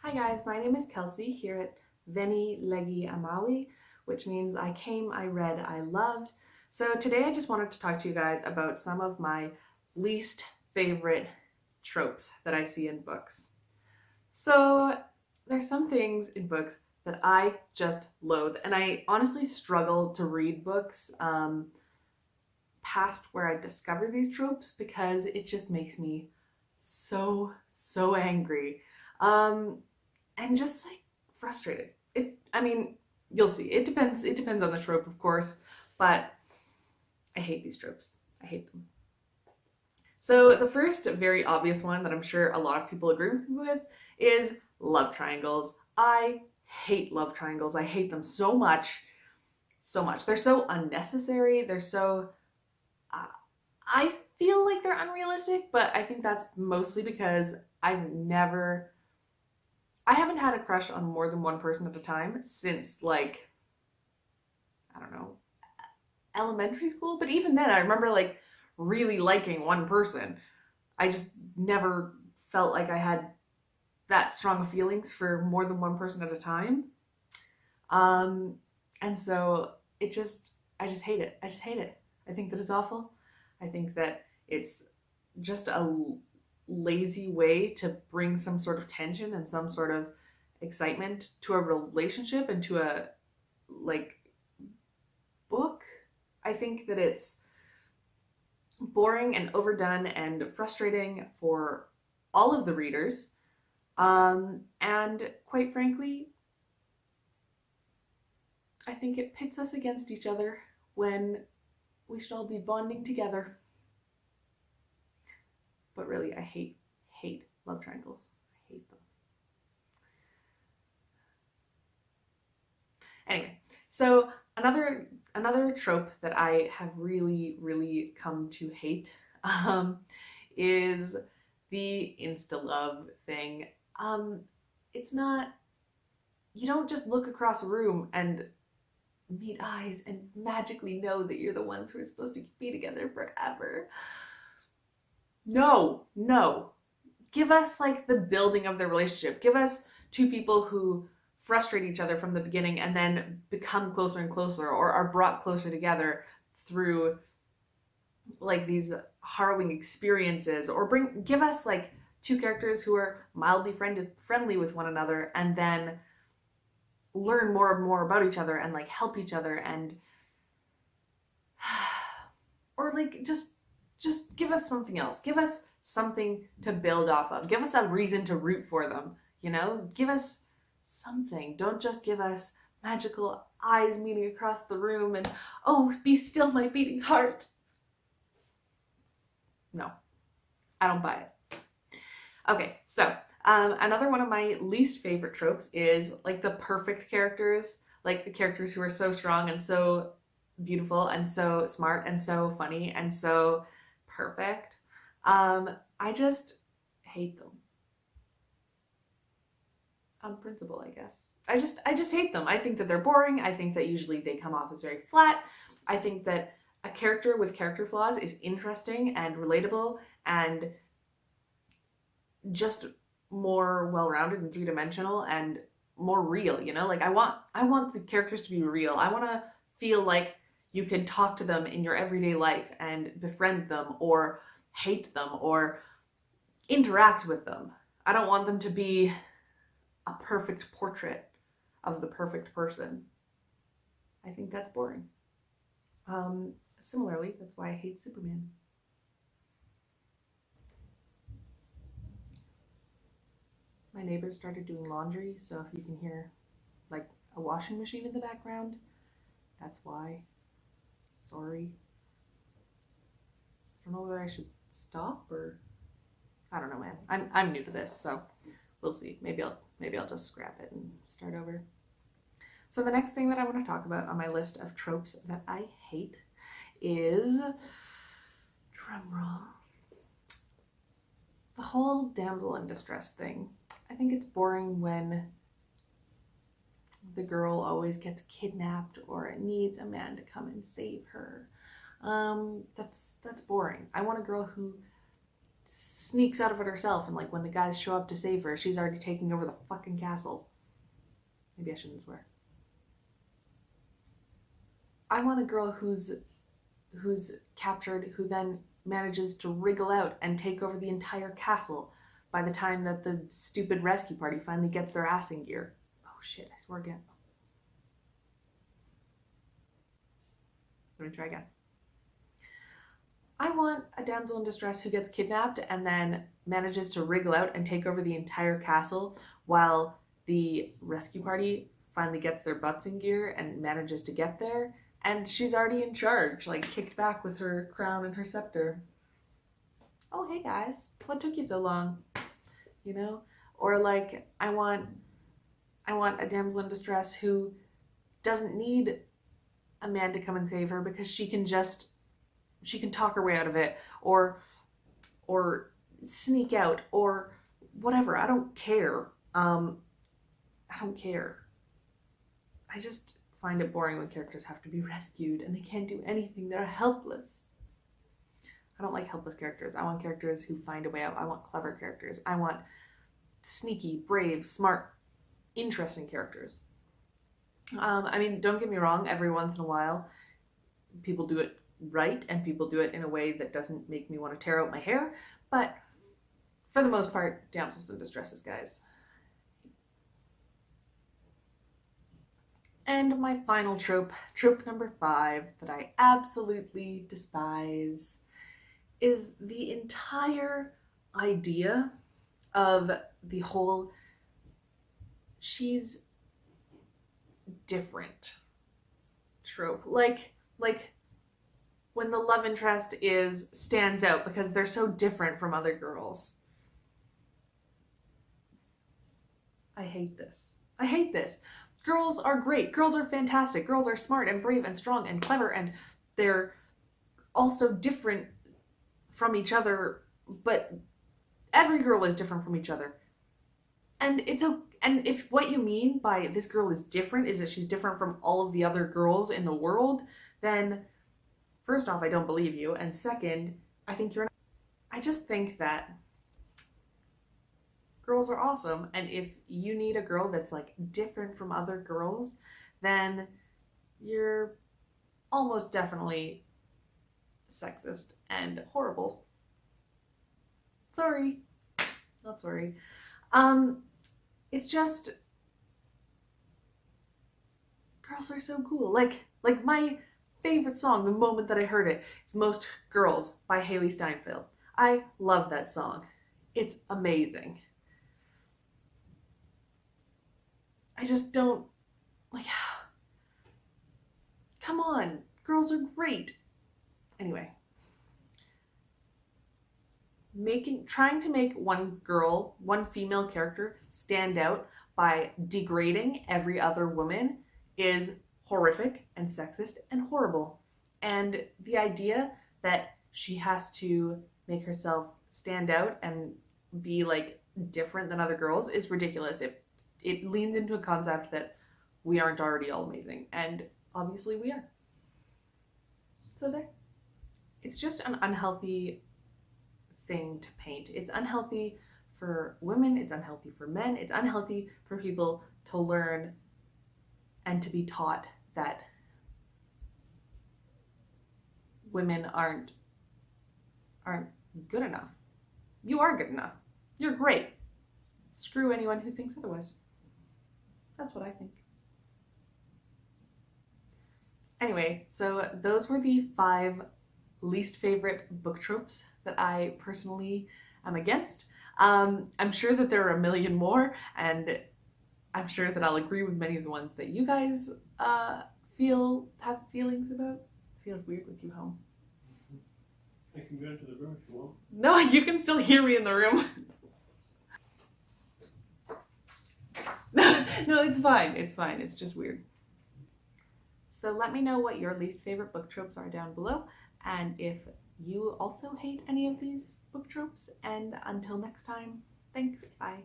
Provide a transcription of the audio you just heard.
Hi guys, my name is Kelsey here at VeniLegiAmavi, which means I came, I read, I loved. So today I just wanted to talk to you guys about some of my least favorite tropes that I see in books. So there's some things in books that I just loathe, and I honestly struggle to read books past where I discover these tropes because it just makes me so angry. Um, and just like frustrated. I mean, you'll see. It depends on the trope, of course, but I hate these tropes. I hate them. So the first very obvious one that I'm sure a lot of people agree with me with is love triangles. I hate love triangles. I hate them so much. So much. They're so unnecessary. They're so uh, I feel like they're unrealistic, but I think that's mostly because I haven't had a crush on more than one person at a time since, like, I don't know, elementary school. But even then, I remember like really liking one person. I just never felt like I had that strong of feelings for more than one person at a time. Um, and so I just hate it. I just hate it. I think that it's awful. I think that it's just a lazy way to bring some sort of tension and some sort of excitement to a relationship and to a like book. I think that it's boring and overdone and frustrating for all of the readers. And quite frankly, I think it pits us against each other when we should all be bonding together. But really, I hate love triangles. I hate them. Anyway, so another trope that I have really come to hate is the insta love thing. It's not, you don't just look across a room and meet eyes and magically know that you're the ones who are supposed to be together forever. No. Give us like the building of the relationship. Give us two people who frustrate each other from the beginning and then become closer and closer or are brought closer together through like these harrowing experiences, or give us like two characters who are mildly friendly with one another and then learn more and more about each other and like help each other, and or like just give us something else. Give us something to build off of. Give us a reason to root for them, you know? Give us something. Don't just give us magical eyes meeting across the room and, oh, be still my beating heart. No, I don't buy it. Okay, so another one of my least favorite tropes is like the perfect characters, like the characters who are so strong and so beautiful and so smart and so funny and so perfect. I just hate them on principle, I guess. I just hate them. I think that they're boring. I think that usually they come off as very flat. I think that a character with character flaws is interesting and relatable and just more well-rounded and three-dimensional and more real, you know? Like I want the characters to be real. I want to feel like you can talk to them in your everyday life and befriend them or hate them or interact with them. I don't want them to be a perfect portrait of the perfect person. I think that's boring. Similarly, that's why I hate Superman. My neighbors started doing laundry, so if you can hear like a washing machine in the background, that's why. Sorry. I don't know whether I should stop or I don't know, man. I'm new to this, so we'll see. Maybe I'll just scrap it and start over. So the next thing that I want to talk about on my list of tropes that I hate is, drumroll, the whole damsel in distress thing. I think it's boring when the girl always gets kidnapped or needs a man to come and save her. That's boring. I want a girl who sneaks out of it herself, and like when the guys show up to save her, she's already taking over the fucking castle. Maybe I shouldn't swear. I want a girl who's captured, who then manages to wriggle out and take over the entire castle by the time that the stupid rescue party finally gets their ass in gear. Oh shit, I swore again. Let me try again. I want a damsel in distress who gets kidnapped and then manages to wriggle out and take over the entire castle while the rescue party finally gets their butts in gear and manages to get there. And she's already in charge, like kicked back with her crown and her scepter. Oh, hey guys, what took you so long? You know? Or like, I want a damsel in distress who doesn't need a man to come and save her because she can talk her way out of it, or sneak out, or whatever. I don't care. I don't care. I just find it boring when characters have to be rescued and they can't do anything. They're helpless. I don't like helpless characters. I want characters who find a way out. I want clever characters. I want sneaky, brave, smart, interesting characters. I mean, don't get me wrong, every once in a while people do it right and people do it in a way that doesn't make me want to tear out my hair, but for the most part, damsels in distresses, guys. And my final trope number 5 that I absolutely despise, is the entire idea of the whole she's different trope. Like when the love interest stands out because they're so different from other girls. I hate this. I hate this. Girls are great. Girls are fantastic. Girls are smart and brave and strong and clever, and they're also different from each other, but every girl is different from each other. And and if what you mean by this girl is different is that she's different from all of the other girls in the world, then first off, I don't believe you, and second, I just think that girls are awesome, and if you need a girl that's like different from other girls, then you're almost definitely sexist and horrible. Sorry. Not sorry. It's just, girls are so cool. Like my favorite song, the moment that I heard it, is Most Girls by Haley Steinfeld. I love that song. It's amazing. I just don't, like, come on, girls are great. Anyway, trying to make one female character stand out by degrading every other woman is horrific and sexist and horrible. And the idea that she has to make herself stand out and be like different than other girls is ridiculous. It leans into a concept that we aren't already all amazing, and obviously we are. So there. It's just an unhealthy thing to paint. It's unhealthy for women, it's unhealthy for men, it's unhealthy for people to learn and to be taught that women aren't good enough. You are good enough. You're great. Screw anyone who thinks otherwise. That's what I think. Anyway, so those were the 5 least favorite book tropes that I personally am against. I'm sure that there are a million more, and I'm sure that I'll agree with many of the ones that you guys have feelings about. Feels weird with you home. I can go into the room if you want. No, you can still hear me in the room. No, it's fine. It's fine. It's just weird. So let me know what your least favorite book tropes are down below, and if you also hate any of these book tropes. And until next time, thanks. Bye.